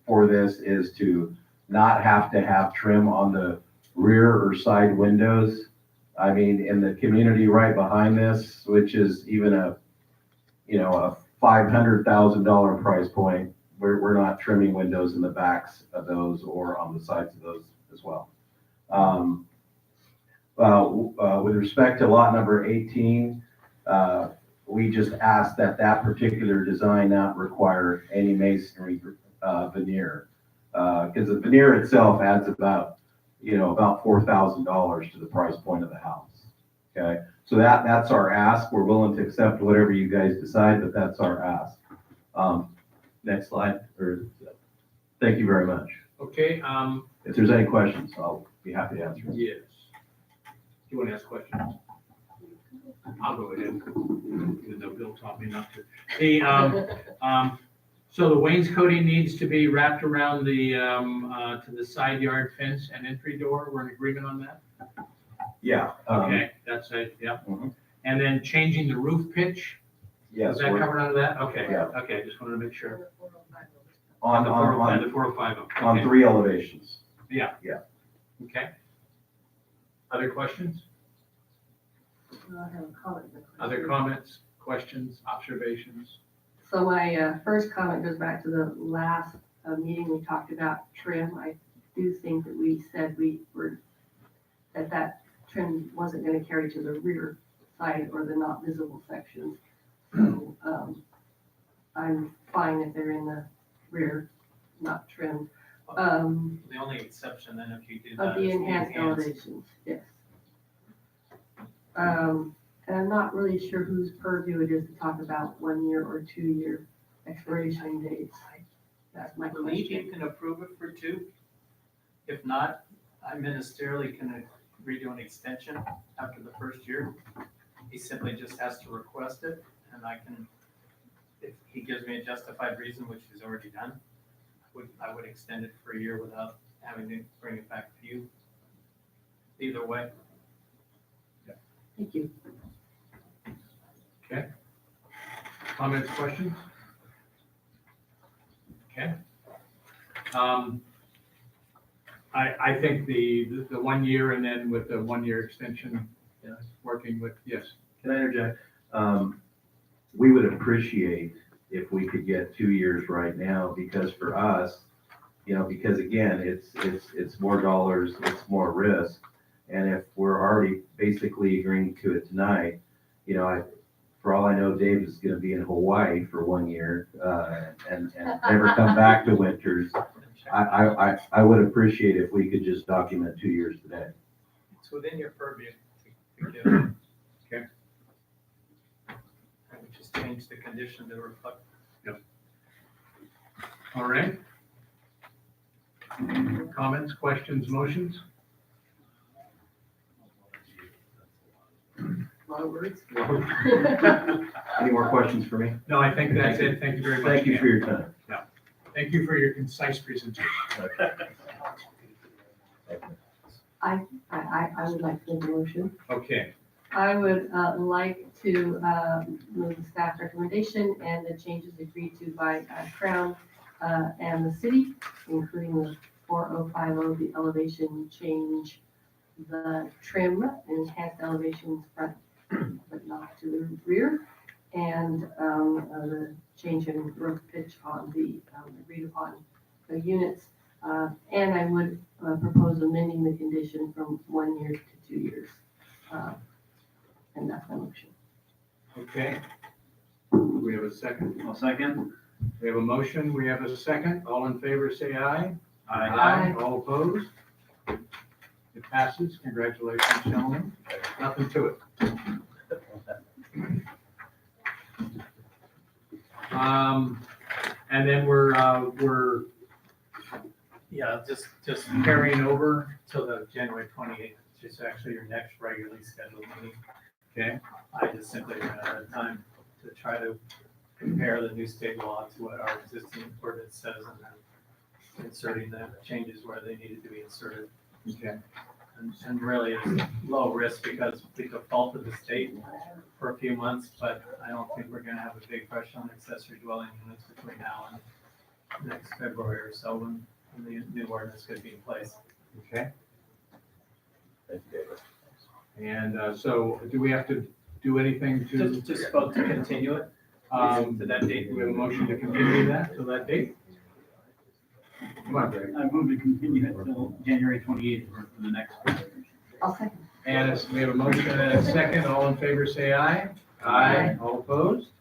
for this is to not have to have trim on the rear or side windows. I mean, in the community right behind this, which is even a, you know, a $500,000 price point, we're not trimming windows in the backs of those or on the sides of those as well. With respect to lot number 18, we just asked that that particular design not require any masonry veneer. Because the veneer itself adds about, you know, about $4,000 to the price point of the house. Okay, so that's our ask. We're willing to accept whatever you guys decide, but that's our ask. Next slide. Thank you very much. Okay, If there's any questions, I'll be happy to answer. yes. Do you want to ask questions? I'll go ahead, even though Bill taught me not to. So the wainscoting needs to be wrapped around the, to the side yard fence and entry door. We're in agreement on that? Yeah. Okay, that's it, yeah. Mhm. And then changing the roof pitch, Yes. is that covered under that? Okay, Yeah. okay, just wanted to make sure. On, The on, 405, on, the 405, on okay. 3 elevations. Okay. Other questions? I have a comment. and a question. Other comments, questions, observations? So my first comment goes back to the last meeting we talked about trim. I do think that we said that trim wasn't gonna carry to the rear side or the not visible sections. So, I'm fine if they're in the rear, not trimmed. The only exception then if you do that Of the is enhanced elevations, yes. And I'm not really sure whose purview it is to talk about 1 year or 2 year expiration dates. That's my I believe you question. can approve it for 2. If not, I ministerially can agree to an extension after the first year. He simply just has to request it, and I can, if he gives me a justified reason, which he's already done, I would extend it for a year without having to bring it back to you. Either way. Thank you. Okay. Comments, questions? Okay. I think the 1 year and then with the 1 year extension, working with, yes. Can I interject? We would appreciate if we could get 2 years right now, because for us, you know, because again, it's more dollars, it's more risk. And if we're already basically agreeing to it tonight, you know, for all I know, Dave is gonna be in Hawaii for 1 year, and never come back to Winters. I would appreciate if we could just document 2 years today. It's within your purview to give it. Okay. I would just change the condition to reflect. All right. Comments, questions, motions? A lot of words. Any more questions for me? No, I think that's it. Thank you very much. Thank you for Ken. your time. Thank you for your concise presentation. I would like to make a motion. Okay, I would like to move the staff recommendation and the changes agreed to by Crown and the city, including the 4050, the elevation change, the trim and enhanced elevations front, but not to the rear, and the change in roof pitch on the agreed upon units. And I would propose amending the condition from 1 year to 2 years. And that's my motion. okay. We have a second. I'll second. We have a motion. We have a second. All in favor, say aye. Aye. All opposed? It passes. Congratulations, gentlemen. Nothing to it. And then we're Yeah, just carrying over? till the January 28th, which is actually your next regularly scheduled meeting. Okay. I just simply ran out of time to try to compare the new state law to what our existing ordinance says and then inserting the changes where they needed to be inserted. Okay. And really it's low risk because we defaulted the state for a few months, but I don't think we're gonna have a big rush on accessory dwelling units between now and next February or so when the new ordinance could be in place. Okay. And so do we have to do anything to, Just vote to continue it to that date. do we have a motion to continue that to that date? Come on, Greg. I move to continue it till January 28th for the next. I'll second. And we have a motion and a second. All in favor, say aye. Aye. All opposed?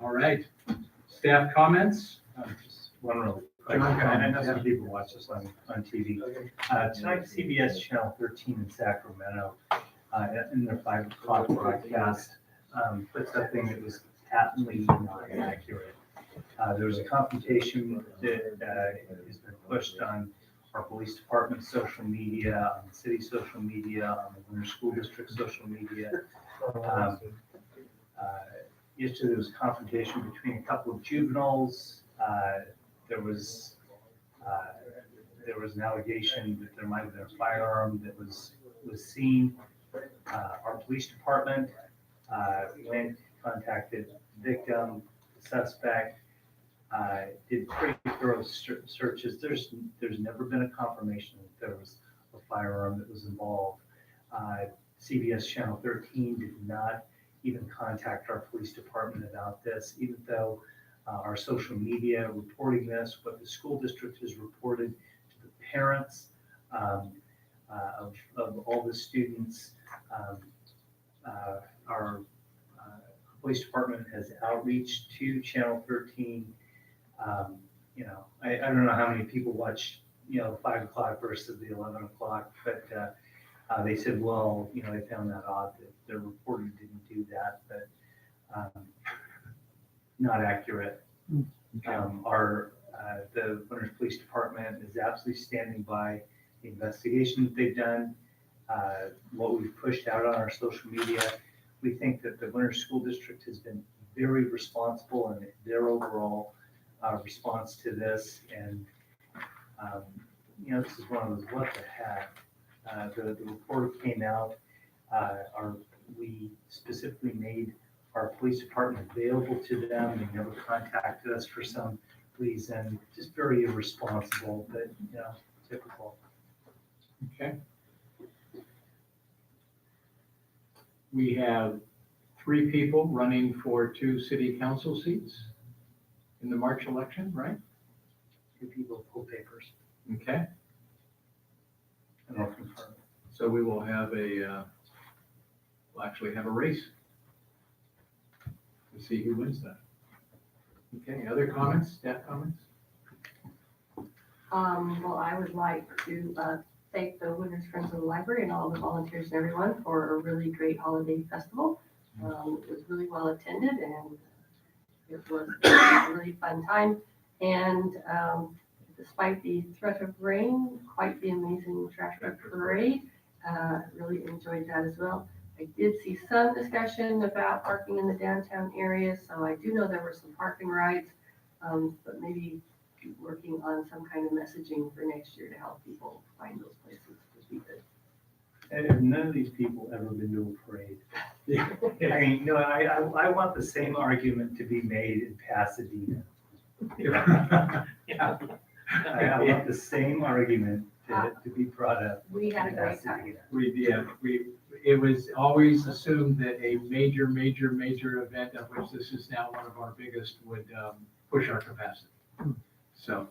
All right. Staff comments? Just one real quick. John, I know yeah. some people watch this on TV. Tonight, CBS Channel 13 in Sacramento, in their 5 o'clock broadcast, put something that was patently not accurate. There was a computation that has been pushed on our police department's social media, on the city social media, on the Winter School District social media. Yesterday, there was confrontation between a couple of juveniles. There was an allegation that there might have been a firearm that was seen. Our police department went, contacted the victim, the suspect, did pretty thorough searches. There's never been a confirmation that there was a firearm that was involved. CBS Channel 13 did not even contact our police department about this, even though our social media reporting this, what the school district has reported to the parents of all the students. Our police department has outreach to Channel 13. I don't know how many people watch, 5 o'clock versus the 11 o'clock, but they said, well, they found that odd that their reporter didn't do that, but not accurate. The Winters Police Department is absolutely standing by the investigation that they've done, what we've pushed out on our social media. We think that the Winters School District has been very responsible in their overall response to this. And, this is one of those, what the heck? The report came out, we specifically made our police department available to them. They never contacted us for some reason, just very irresponsible, but, typical. Okay. We have 3 people running for 2 city council seats in the March election, right? 2 people pull papers. Okay. And I'll confirm. So we will have we'll actually have a race to see who wins that. Okay, other comments, staff comments? Well, I would like to thank the Winters Friends of the Library and all the volunteers and everyone for a really great holiday festival. It was really well attended and it was a really fun time. And despite the threat of rain, quite the amazing trash truck parade. Really enjoyed that as well. I did see some discussion about parking in the downtown area, so I do know there were some parking rights, but maybe working on some kind of messaging for next year to help people find those places would be good. And have none of these people ever been to a parade? I mean, no, I want the same argument to be made in Pasadena. Yeah. I want the same argument to be brought up. We had a in great time. Pasadena. It was always assumed that a major event, of which this is now one of our biggest, would push our capacity. So,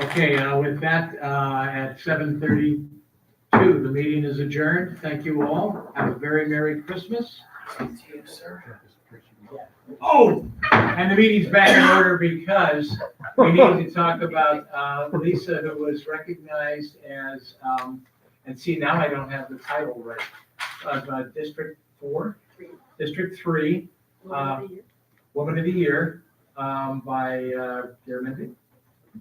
okay, with that, at 7:32, the meeting is adjourned. Thank you all. Have a very Merry Christmas. Oh, and the meeting's back in order because we need to talk about Lisa, who was recognized as, and see, now I don't have the title right, of District 4, District 3, Woman of the Year by Gary Mendy.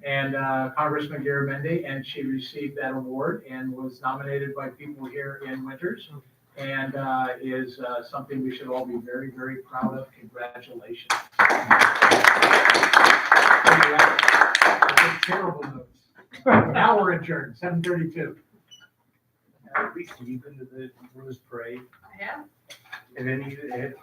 and Congressman Garamendi, and she received that award and was nominated by people here in Winters, and is something we should all be very, very proud of. Congratulations. That's a terrible notes. Now we're adjourned, 7:32. Lisa, you been to the Rose Parade? I have And then you had